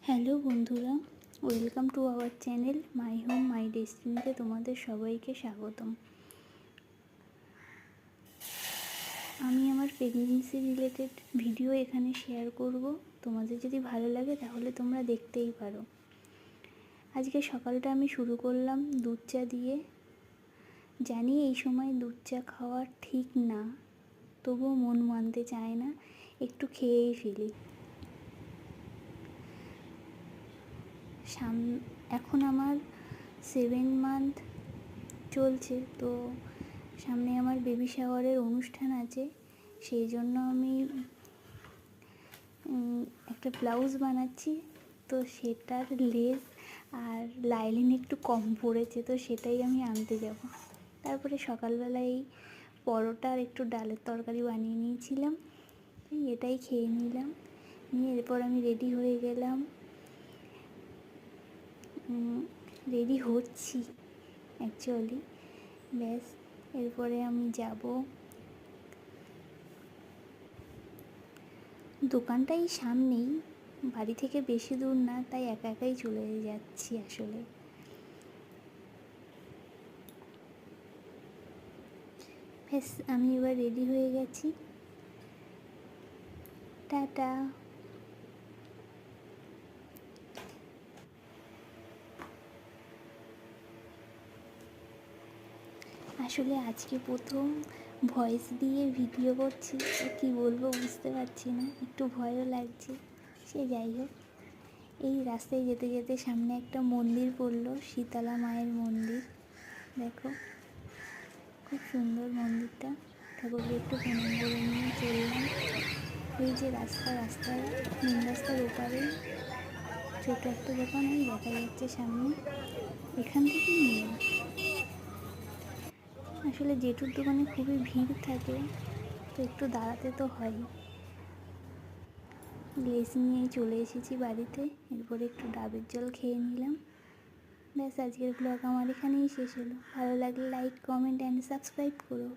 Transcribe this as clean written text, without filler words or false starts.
Hello বন্ধুরা, welcome to our channel my home my ডেস্টিনিতে তোমাদের সবাইকে স্বাগতম। আমি আমার প্রেগনেন্সি রিলেটেড ভিডিও এখানে শেয়ার করব। তোমাদের যদি ভালো লাগে তাহলে তোমরা দেখতেই পারো। আজকে সকালটা আমি শুরু করলাম দুধ চা দিয়ে। জানি এই সময় দুধ চা খাওয়া ঠিক না, তবুও মন মানতে চায় না, একটু খেয়েই ফেলি। এখন আমার 7 মান্থ চলছে, তো সামনে আমার বেবি শাওয়ারের অনুষ্ঠান আছে। সেই জন্য আমি একটা ব্লাউজ বানাচ্ছি, তো সেটার লেস আর লাইলিন একটু কম পড়েছে, তো সেটাই আমি আনতে যাব। তারপরে সকালবেলায় পরোটা আর একটু ডালের তরকারি বানিয়ে নিয়েছিলাম, এটাই খেয়ে নিলাম। নিয়ে এরপর আমি রেডি হয়ে গেলাম, রেডি হচ্ছি অ্যাকচুয়ালি। ব্যাস, এরপরে আমি যাব। দোকানটাই সামনেই, বাড়ি থেকে বেশি দূর না, তাই একা একাই চলে যাচ্ছি আসলে। ব্যাস, আমি এবার রেডি হয়ে গেছি। টাটা। আসলে আজকে প্রথম ভয়েস দিয়ে ভিডিও করছি, তো কী বলবো বুঝতে পারছি না, একটু ভয়ও লাগছে। সে যাই হোক, এই রাস্তায় যেতে যেতে সামনে একটা মন্দির পড়লো, শীতলা মায়ের মন্দির। দেখো, খুব সুন্দর মন্দিরটা। ঠাকুরকে একটু প্রণাম করে নিয়ে চললাম। এই যে রাস্তার মেন রাস্তার ওপারে ছোটো একটা দোকান ওই দেখা যাচ্ছে সামনে, এখান থেকে নিয়ে। আসলে জেঠুর দোকানে খুবই ভিড় থাকে, তো একটু দাঁড়াতে তো হয়। লেস নিয়ে চলে এসেছি বাড়িতে, এরপরে একটু ডাবের জল খেয়ে নিলাম। ব্যাস, আজকের ব্লগ আমার এখানেই শেষ হলো। ভালো লাগলে লাইক, কমেন্ট অ্যান্ড সাবস্ক্রাইব করো।